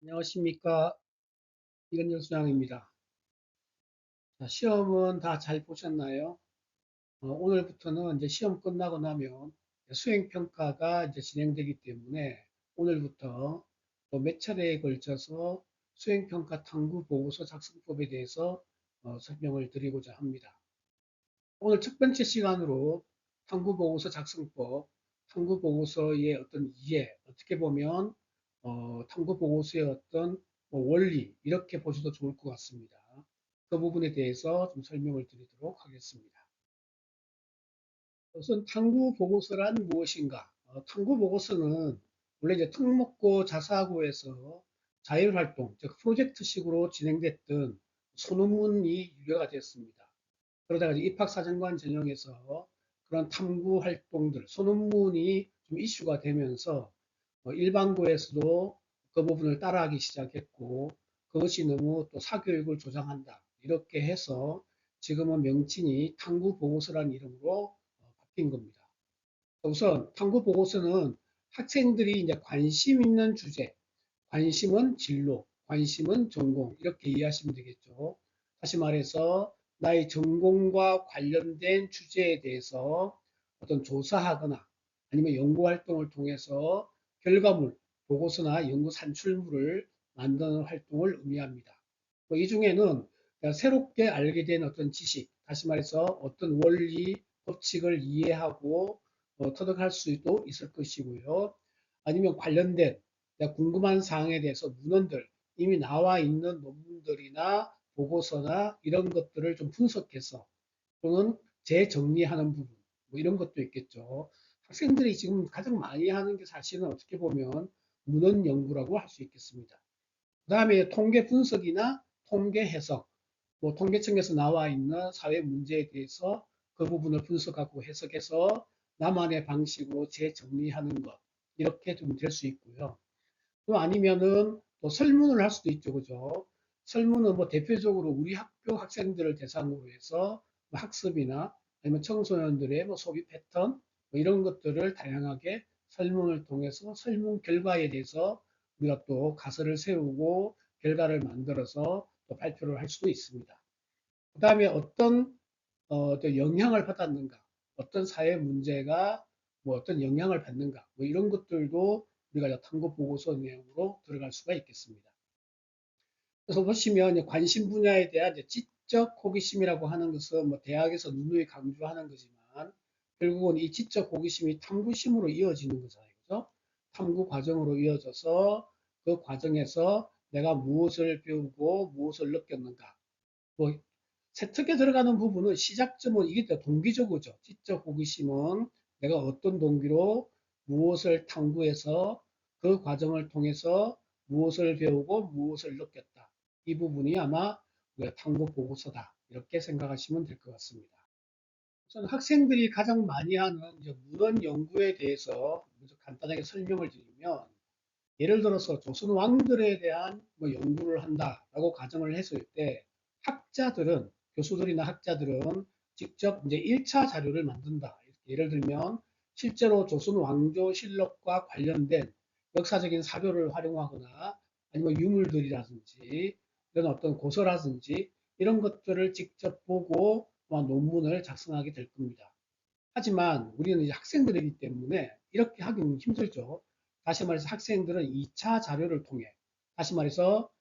안녕하십니까. 이건열 수장입니다. 자, 시험은 다 잘 보셨나요? 오늘부터는 이제 시험 끝나고 나면 수행평가가 이제 진행되기 때문에 오늘부터 또 몇 차례에 걸쳐서 수행평가 탐구 보고서 작성법에 대해서 설명을 드리고자 합니다. 오늘 첫 번째 시간으로 탐구 보고서 작성법, 탐구 보고서의 어떤 이해, 어떻게 보면 탐구 보고서의 어떤 뭐 원리 이렇게 보셔도 좋을 것 같습니다. 그 부분에 대해서 좀 설명을 드리도록 하겠습니다. 우선 탐구 보고서란 무엇인가? 탐구 보고서는 원래 이제 특목고 자사고에서 자율활동, 즉 프로젝트식으로 진행됐던 소논문이 유래가 됐습니다. 그러다가 입학사정관 전형에서 그런 탐구 활동들, 소논문이 좀 이슈가 되면서 일반고에서도 그 부분을 따라하기 시작했고, 그것이 너무 또 사교육을 조장한다. 이렇게 해서 지금은 명칭이 탐구보고서라는 이름으로 바뀐 겁니다. 우선 탐구보고서는 학생들이 이제 관심 있는 주제, 관심은 진로, 관심은 전공, 이렇게 이해하시면 되겠죠. 다시 말해서 나의 전공과 관련된 주제에 대해서 어떤 조사하거나 아니면 연구 활동을 통해서 결과물, 보고서나 연구 산출물을 만드는 활동을 의미합니다. 이 중에는 새롭게 알게 된 어떤 지식, 다시 말해서 어떤 원리, 법칙을 이해하고 터득할 수도 있을 것이고요. 아니면 관련된 궁금한 사항에 대해서 문헌들, 이미 나와 있는 논문들이나 보고서나 이런 것들을 좀 분석해서 또는 재정리하는 부분, 뭐 이런 것도 있겠죠. 학생들이 지금 가장 많이 하는 게 사실은 어떻게 보면 문헌 연구라고 할 수 있겠습니다. 그 다음에 통계 분석이나 통계 해석, 뭐 통계청에서 나와 있는 사회 문제에 대해서 그 부분을 분석하고 해석해서 나만의 방식으로 재정리하는 것, 이렇게 좀 될 수 있고요. 또 아니면은 또 설문을 할 수도 있죠. 그죠? 설문은 뭐 대표적으로 우리 학교 학생들을 대상으로 해서 뭐 학습이나 아니면 청소년들의 뭐 소비 패턴 뭐 이런 것들을 다양하게 설문을 통해서 설문 결과에 대해서 우리가 또 가설을 세우고 결과를 만들어서 또 발표를 할 수도 있습니다. 그 다음에 어떤 또 영향을 받았는가, 어떤 사회 문제가 뭐 어떤 영향을 받는가, 뭐 이런 것들도 우리가 탐구 보고서 내용으로 들어갈 수가 있겠습니다. 그래서 보시면 관심 분야에 대한 지적 호기심이라고 하는 것은 뭐 대학에서 누누이 강조하는 거지만 결국은 이 지적 호기심이 탐구심으로 이어지는 거잖아요. 그죠? 탐구 과정으로 이어져서 그 과정에서 내가 무엇을 배우고 무엇을 느꼈는가. 뭐 세특에 들어가는 부분은 시작점은 이게 동기적이죠. 지적 호기심은 내가 어떤 동기로 무엇을 탐구해서 그 과정을 통해서 무엇을 배우고 무엇을 느꼈다. 이 부분이 아마 우리가 탐구 보고서다. 이렇게 생각하시면 될 것 같습니다. 우선 학생들이 가장 많이 하는 문헌 연구에 대해서 먼저 간단하게 설명을 드리면 예를 들어서 조선 왕들에 대한 뭐 연구를 한다라고 가정을 했을 때 학자들은 교수들이나 학자들은 직접 이제 1차 자료를 만든다. 예를 들면 실제로 조선 왕조실록과 관련된 역사적인 사료를 활용하거나 아니면 유물들이라든지 이런 어떤 고서라든지 이런 것들을 직접 보고 논문을 작성하게 될 겁니다. 하지만 우리는 이제 학생들이기 때문에 이렇게 하기는 힘들죠. 다시 말해서 학생들은 2차 자료를 통해, 다시 말해서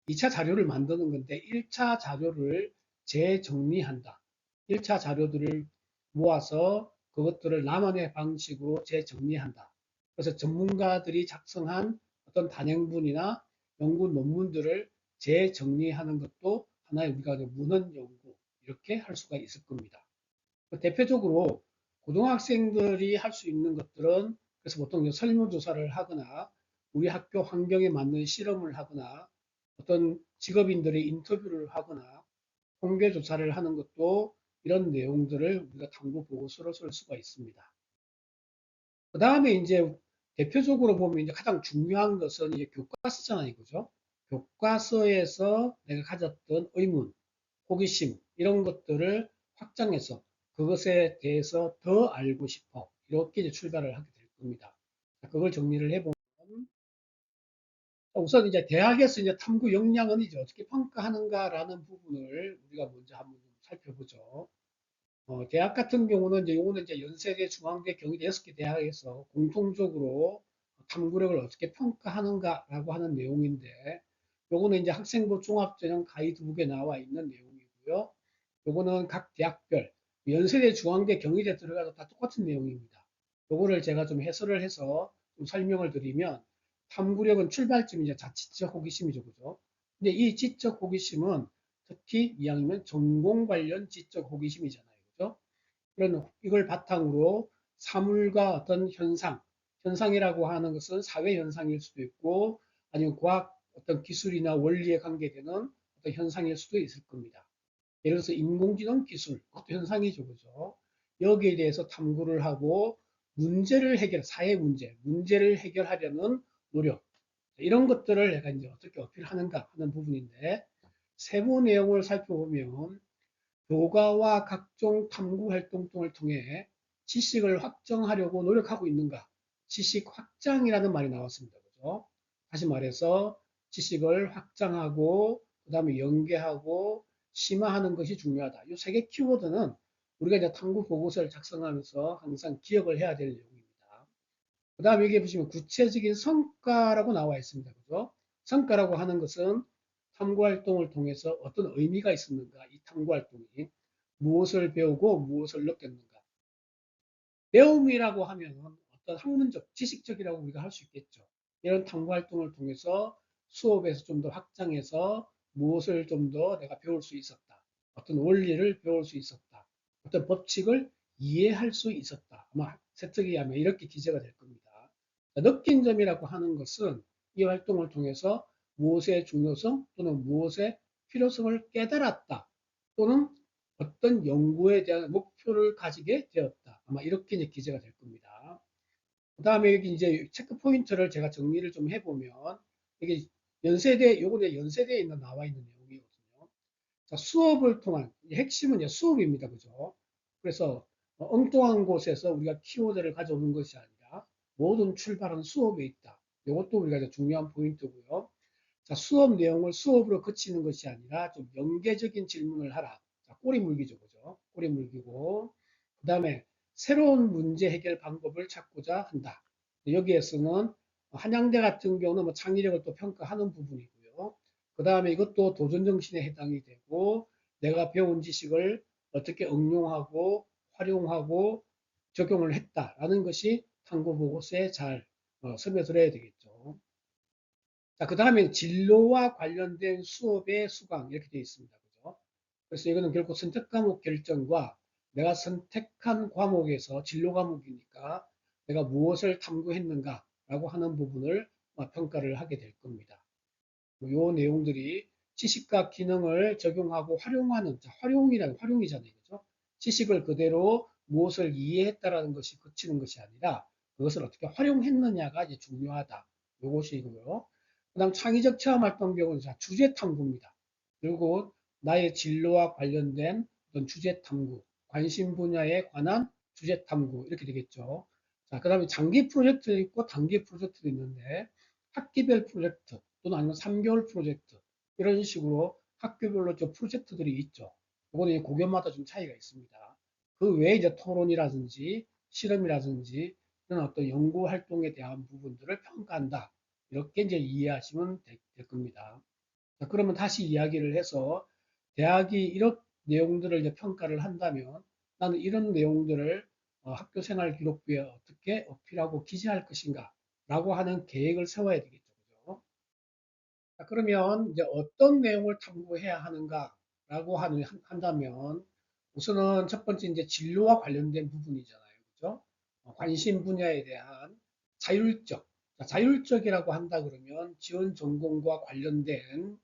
2차 자료를 만드는 건데 1차 자료를 재정리한다. 1차 자료들을 모아서 그것들을 나만의 방식으로 재정리한다. 그래서 전문가들이 작성한 어떤 단행본이나 연구 논문들을 재정리하는 것도 하나의 우리가 문헌 연구 이렇게 할 수가 있을 겁니다. 대표적으로 고등학생들이 할 수 있는 것들은 그래서 보통 설문조사를 하거나 우리 학교 환경에 맞는 실험을 하거나 어떤 직업인들의 인터뷰를 하거나 통계조사를 하는 것도 이런 내용들을 우리가 탐구 보고서로 쓸 수가 있습니다. 그 다음에 이제 대표적으로 보면 이제 가장 중요한 것은 이제 교과서잖아요. 그죠? 교과서에서 내가 가졌던 의문, 호기심, 이런 것들을 확장해서 그것에 대해서 더 알고 싶어. 이렇게 이제 출발을 하게 될 겁니다. 그걸 정리를 해보면 우선 이제 대학에서 이제 탐구 역량은 이제 어떻게 평가하는가라는 부분을 우리가 먼저 한번 좀 살펴보죠. 대학 같은 경우는 이제 요거는 이제 연세대, 중앙대, 경희대 6개 대학에서 공통적으로 탐구력을 어떻게 평가하는가라고 하는 내용인데, 요거는 이제 학생부 종합전형 가이드북에 나와 있는 내용이고요. 요거는 각 대학별, 연세대, 중앙대, 경희대 들어가도 다 똑같은 내용입니다. 요거를 제가 좀 해설을 해서 좀 설명을 드리면, 탐구력은 출발점이 이제 자치적 호기심이죠, 그죠? 근데 이 지적 호기심은 특히 이왕이면 전공 관련 지적 호기심이잖아요. 그죠? 그런 이걸 바탕으로 사물과 어떤 현상이라고 하는 것은 사회 현상일 수도 있고 아니면 과학 어떤 기술이나 원리에 관계되는 어떤 현상일 수도 있을 겁니다. 예를 들어서 인공지능 기술, 그것도 현상이죠. 그죠? 여기에 대해서 탐구를 하고 사회 문제를 해결하려는 노력, 이런 것들을 내가 이제 어떻게 어필하는가 하는 부분인데, 세부 내용을 살펴보면 교과와 각종 탐구 활동 등을 통해 지식을 확정하려고 노력하고 있는가? 지식 확장이라는 말이 나왔습니다. 그죠? 다시 말해서 지식을 확장하고 그다음에 연계하고 심화하는 것이 중요하다. 이 세 개 키워드는 우리가 이제 탐구 보고서를 작성하면서 항상 기억을 해야 될 내용입니다. 그다음에 여기 보시면 구체적인 성과라고 나와 있습니다. 그죠? 성과라고 하는 것은 탐구 활동을 통해서 어떤 의미가 있었는가? 이 탐구 활동이 무엇을 배우고 무엇을 느꼈는가? 배움이라고 하면 어떤 학문적, 지식적이라고 우리가 할 수 있겠죠. 이런 탐구 활동을 통해서 수업에서 좀 더 확장해서 무엇을 좀 더 내가 배울 수 있었다. 어떤 원리를 배울 수 있었다. 어떤 법칙을 이해할 수 있었다. 아마 세특이 하면 이렇게 기재가 될 겁니다. 느낀 점이라고 하는 것은 이 활동을 통해서 무엇의 중요성 또는 무엇의 필요성을 깨달았다. 또는 어떤 연구에 대한 목표를 가지게 되었다. 아마 이렇게 이제 기재가 될 겁니다. 그 다음에 여기 이제 체크 포인트를 제가 정리를 좀 해보면, 이게 요거는 연세대에 있는 나와 있는 내용이거든요. 자, 수업을 통한, 핵심은 이제 수업입니다. 그죠? 그래서 엉뚱한 곳에서 우리가 키워드를 가져오는 것이 아니라 모든 출발은 수업에 있다. 이것도 우리가 이제 중요한 포인트고요. 자, 수업 내용을 수업으로 그치는 것이 아니라 좀 연계적인 질문을 하라. 자, 꼬리 물기죠. 그죠? 꼬리 물기고. 그 다음에 새로운 문제 해결 방법을 찾고자 한다. 여기에서는 한양대 같은 경우는 뭐 창의력을 또 평가하는 부분이고요. 그 다음에 이것도 도전 정신에 해당이 되고 내가 배운 지식을 어떻게 응용하고 활용하고 적용을 했다라는 것이 탐구 보고서에 잘 스며들어야 되겠죠. 자, 그 다음에 진로와 관련된 수업의 수강 이렇게 되어 있습니다. 그죠? 그래서 이거는 결국 선택 과목 결정과 내가 선택한 과목에서 진로 과목이니까 내가 무엇을 탐구했는가라고 하는 부분을 평가를 하게 될 겁니다. 이 내용들이 지식과 기능을 적용하고 활용하는, 자, 활용이잖아요. 그죠? 지식을 그대로 무엇을 이해했다라는 것이 그치는 것이 아니라 그것을 어떻게 활용했느냐가 이제 중요하다. 요것이고요. 그 다음 창의적 체험 활동 경우는 자, 주제 탐구입니다. 그리고 나의 진로와 관련된 어떤 주제 탐구, 관심 분야에 관한 주제 탐구 이렇게 되겠죠. 자, 그 다음에 장기 프로젝트도 있고 단기 프로젝트도 있는데 학기별 프로젝트 또는 아니면 3개월 프로젝트 이런 식으로 학교별로 좀 프로젝트들이 있죠. 이거는 고교마다 좀 차이가 있습니다. 그 외에 이제 토론이라든지 실험이라든지 이런 어떤 연구 활동에 대한 부분들을 평가한다. 이렇게 이제 이해하시면 될 겁니다. 자, 그러면 다시 이야기를 해서 대학이 이런 내용들을 이제 평가를 한다면 나는 이런 내용들을 학교 생활 기록부에 어떻게 어필하고 기재할 것인가 라고 하는 계획을 세워야 되겠죠. 그죠? 자, 그러면 이제 어떤 내용을 탐구해야 하는가라고 한다면 우선은 첫 번째 이제 진로와 관련된 부분이잖아요. 그죠? 관심 분야에 대한 자율적. 자, 자율적이라고 한다 그러면 지원 전공과 관련된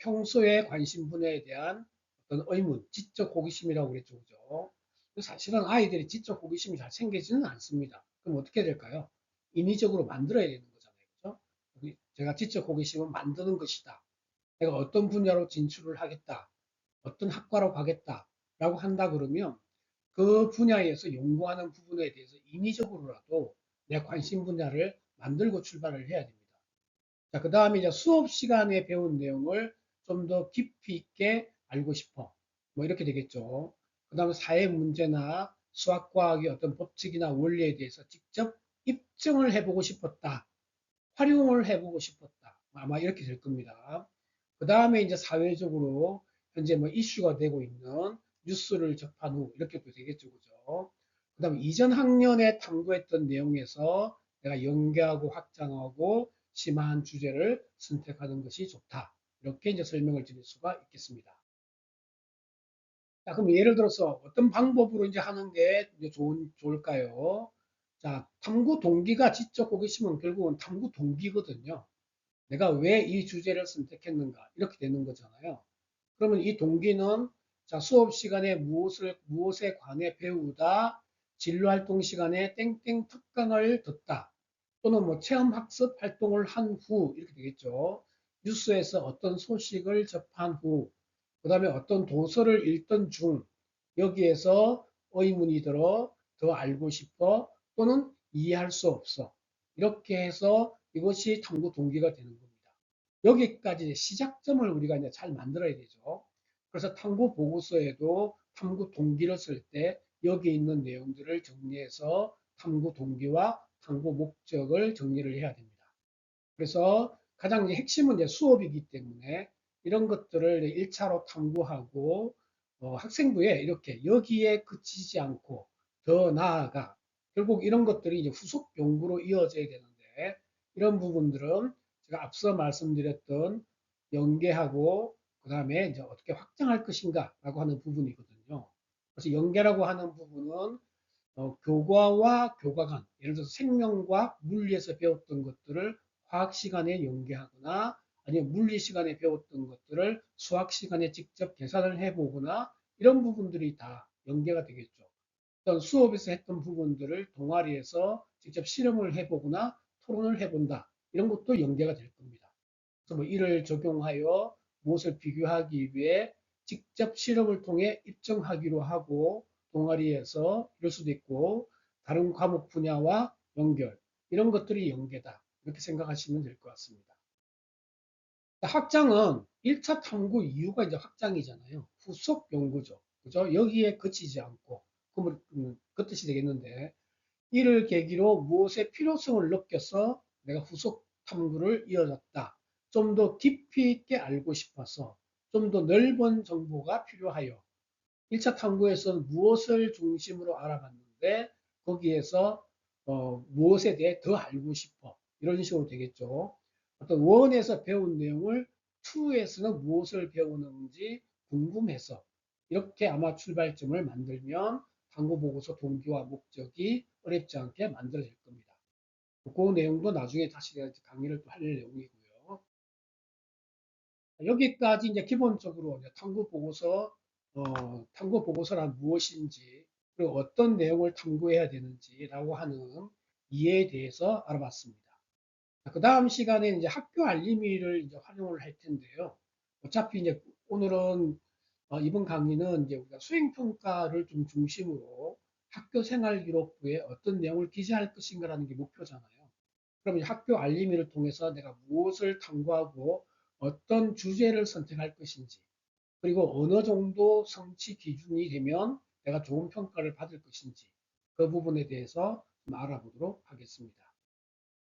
평소에 관심 분야에 대한 어떤 의문, 지적 호기심이라고 그랬죠. 그죠? 사실은 아이들이 지적 호기심이 잘 생기지는 않습니다. 그럼 어떻게 될까요? 인위적으로 만들어야 되는 거잖아요. 그죠? 제가 지적 호기심을 만드는 것이다. 내가 어떤 분야로 진출을 하겠다. 어떤 학과로 가겠다. 라고 한다 그러면 그 분야에서 연구하는 부분에 대해서 인위적으로라도 내 관심 분야를 만들고 출발을 해야 됩니다. 자, 그 다음에 이제 수업 시간에 배운 내용을 좀 더 깊이 있게 알고 싶어. 뭐 이렇게 되겠죠. 그 다음에 사회 문제나 수학과학의 어떤 법칙이나 원리에 대해서 직접 입증을 해보고 싶었다. 활용을 해보고 싶었다. 아마 이렇게 될 겁니다. 그 다음에 이제 사회적으로 현재 뭐 이슈가 되고 있는 뉴스를 접한 후 이렇게 또 되겠죠. 그죠? 그 다음에 이전 학년에 탐구했던 내용에서 내가 연계하고 확장하고 심화한 주제를 선택하는 것이 좋다. 이렇게 이제 설명을 드릴 수가 있겠습니다. 자, 그럼 예를 들어서 어떤 방법으로 이제 하는 게 이제 좋을까요? 자, 탐구 동기가 지적 호기심은 결국은 탐구 동기거든요. 내가 왜 이 주제를 선택했는가 이렇게 되는 거잖아요. 그러면 이 동기는 자, 수업 시간에 무엇에 관해 배우다, 진로활동 시간에 땡땡 특강을 듣다, 또는 뭐 체험학습 활동을 한 후 이렇게 되겠죠. 뉴스에서 어떤 소식을 접한 후, 그 다음에 어떤 도서를 읽던 중, 여기에서 의문이 들어 더 알고 싶어 또는 이해할 수 없어. 이렇게 해서 이것이 탐구 동기가 되는 겁니다. 여기까지 시작점을 우리가 이제 잘 만들어야 되죠. 그래서 탐구 보고서에도 탐구 동기를 쓸 때 여기 있는 내용들을 정리해서 탐구 동기와 탐구 목적을 정리를 해야 됩니다. 그래서 가장 이제 핵심은 이제 수업이기 때문에 이런 것들을 1차로 탐구하고 학생부에 이렇게 여기에 그치지 않고 더 나아가 결국 이런 것들이 이제 후속 연구로 이어져야 되는데 이런 부분들은 제가 앞서 말씀드렸던 연계하고 그 다음에 이제 어떻게 확장할 것인가라고 하는 부분이거든요. 그래서 연계라고 하는 부분은 교과와 교과 간, 예를 들어서 생명과 물리에서 배웠던 것들을 화학 시간에 연계하거나 아니면 물리 시간에 배웠던 것들을 수학 시간에 직접 계산을 해보거나 이런 부분들이 다 연계가 되겠죠. 어떤 수업에서 했던 부분들을 동아리에서 직접 실험을 해보거나 토론을 해본다. 이런 것도 연계가 될 겁니다. 그래서 뭐 이를 적용하여 무엇을 비교하기 위해 직접 실험을 통해 입증하기로 하고 동아리에서 이럴 수도 있고 다른 과목 분야와 연결 이런 것들이 연계다. 이렇게 생각하시면 될 것 같습니다. 확장은 1차 탐구 이유가 이제 확장이잖아요. 후속 연구죠. 그죠? 여기에 그치지 않고 그 뜻이 되겠는데 이를 계기로 무엇의 필요성을 느껴서 내가 후속 탐구를 이어졌다. 좀 더 깊이 있게 알고 싶어서 좀 더 넓은 정보가 필요하여 1차 탐구에서는 무엇을 중심으로 알아봤는데 거기에서 무엇에 대해 더 알고 싶어 이런 식으로 되겠죠. 어떤 원에서 배운 내용을 2에서는 무엇을 배우는지 궁금해서 이렇게 아마 출발점을 만들면 탐구 보고서 동기와 목적이 어렵지 않게 만들어질 겁니다. 그 내용도 나중에 다시 강의를 또 할 내용이고요. 여기까지 이제 기본적으로 탐구 보고서란 무엇인지, 그리고 어떤 내용을 탐구해야 되는지라고 하는 이해에 대해서 알아봤습니다. 그 다음 시간에 이제 학교 알림이를 이제 활용을 할 텐데요. 어차피 이제 오늘은 이번 강의는 이제 우리가 수행평가를 좀 중심으로 학교 생활기록부에 어떤 내용을 기재할 것인가라는 게 목표잖아요. 그럼 이제 학교 알림이를 통해서 내가 무엇을 탐구하고 어떤 주제를 선택할 것인지, 그리고 어느 정도 성취 기준이 되면 내가 좋은 평가를 받을 것인지, 그 부분에 대해서 좀 알아보도록 하겠습니다.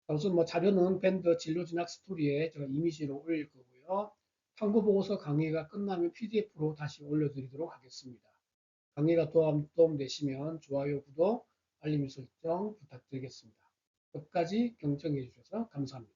우선 뭐 자료는 밴드 진로진학 스토리에 제가 이미지로 올릴 거고요. 탐구 보고서 강의가 끝나면 PDF로 다시 올려드리도록 하겠습니다. 강의가 도움 되시면 좋아요, 구독, 알림 설정 부탁드리겠습니다. 끝까지 경청해 주셔서 감사합니다.